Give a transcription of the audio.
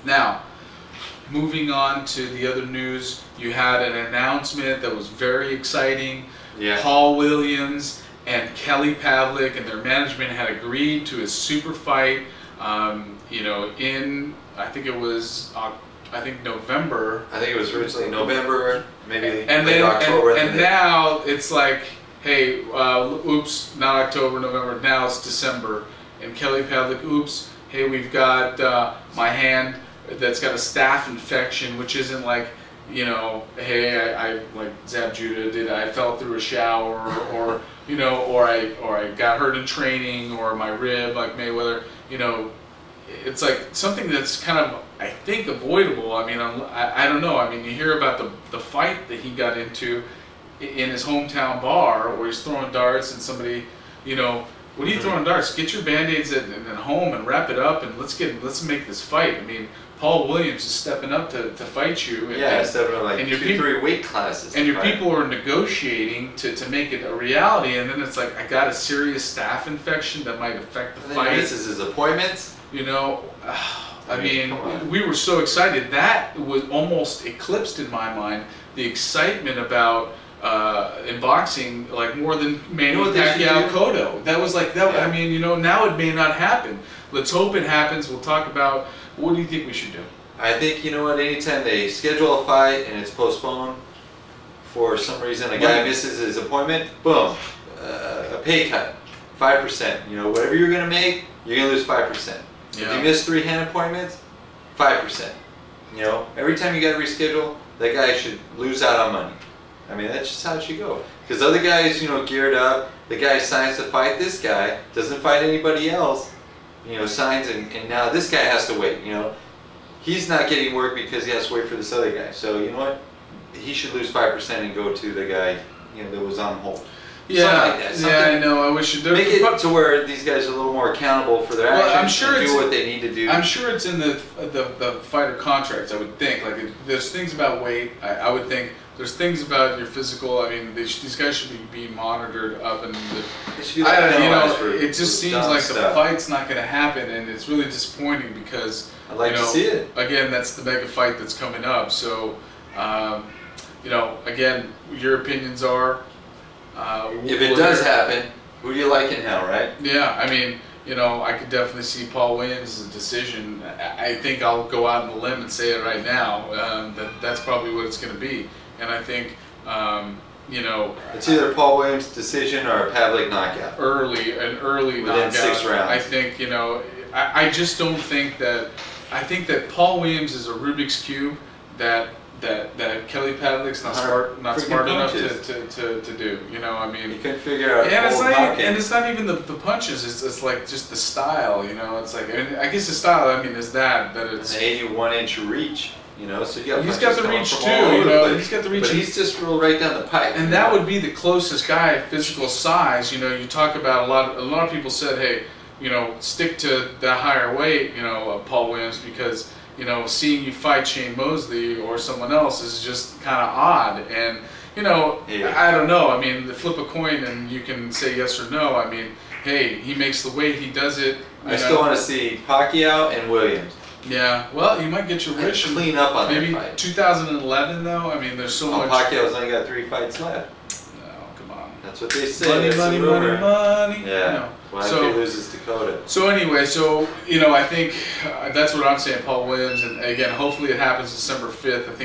Now, moving on to the other news, you had an announcement that was very exciting. Yeah. Paul Williams and Kelly Pavlik and their management had agreed to a super fight. You know, in I think it was November. I think it was originally November, maybe and late then October. and now it's like, hey, oops, not October, November. Now it's December. And Kelly Pavlik, oops, hey, we've got my hand that's got a staph infection, which isn't like, you know, hey, I like Zab Judah did. I fell through a shower, or you know, or I got hurt in training, or my rib, like Mayweather. You know, it's like something that's kind of, I think, avoidable. I mean, I don't know. I mean, you hear about the fight that he got into in his hometown bar, where he's throwing darts and somebody, you know, what are you throwing darts? Get your band-aids at home and wrap it up, and let's make this fight. I mean, Paul Williams is stepping up to fight you. And stepping up like 2-3 weight classes. And your people are negotiating to make it a reality, and then it's like, I got a serious staph infection that might affect the fight. This is his appointments. You know, I mean, we were so excited. That was almost eclipsed in my mind the excitement about in boxing, like more than Manny Pacquiao Cotto. That was like that. Yeah. I mean, you know, now it may not happen. Let's hope it happens. We'll talk about, what do you think we should do? I think, you know what, anytime they schedule a fight and it's postponed for some reason, a guy misses his appointment, boom, a pay cut, 5%. You know, whatever you're gonna make, you're gonna lose 5%. Yeah. If you miss 3 hand appointments, 5%. You know, every time you got to reschedule, that guy should lose out on money. I mean, that's just how it should go. Because other guys, you know, geared up, the guy signs to fight this guy, doesn't fight anybody else, you know, signs, and now this guy has to wait, you know. He's not getting work because he has to wait for this other guy. So, you know what? He should lose 5% and go to the guy, you know, that was on hold. Yeah, like that. yeah, I know. I wish you'd make it to where these guys are a little more accountable for their actions. I'm sure and do what they need to do. I'm sure it's in the fighter contracts. I would think, like, there's things about weight. I would think there's things about your physical. I mean, these guys should be monitored up, and you know, it just seems like the fight's not going to happen, and it's really disappointing because I'd like to see it. Again, that's the mega fight that's coming up. So, you know, again, your opinions are. If it does happen, who do you like and how, right? Yeah, I mean, you know, I could definitely see Paul Williams' decision. I think I'll go out on a limb and say it right now. That's probably what it's going to be. And I think, you know, it's either Paul Williams' decision or a Pavlik knockout. An early within knockout. 6 rounds. I think, you know, I just don't think that. I think that Paul Williams is a Rubik's cube that Kelly Pavlik's not smart enough to do. You know, I mean, you couldn't figure out. And it's not even the punches. It's like just the style. You know, it's like, I guess the style. I mean, is that it's an 81-inch reach. You know, so you got. He's got the reach too. You know, he's got the reach. But he's just real right down the pipe. And that would be the closest guy, physical size. You know, you talk about a lot of people said, hey, you know, stick to that higher weight. You know, Paul Williams, because, you know, seeing you fight Shane Mosley or someone else is just kind of odd. And, you know, I don't know. I mean, flip a coin and you can say yes or no. I mean, hey, he makes the weight, he does it. I still want to see Pacquiao and Williams. Yeah, well, you might get your wish. Clean up on maybe that fight. 2011, though. I mean, there's so much. Pacquiao's only got 3 fights left. No, come on. That's what they say. Money. Yeah. No. Why if he loses Dakota? So anyway, so, you know, I think that's what I'm saying, Paul Williams, and again, hopefully it happens December 5th. I think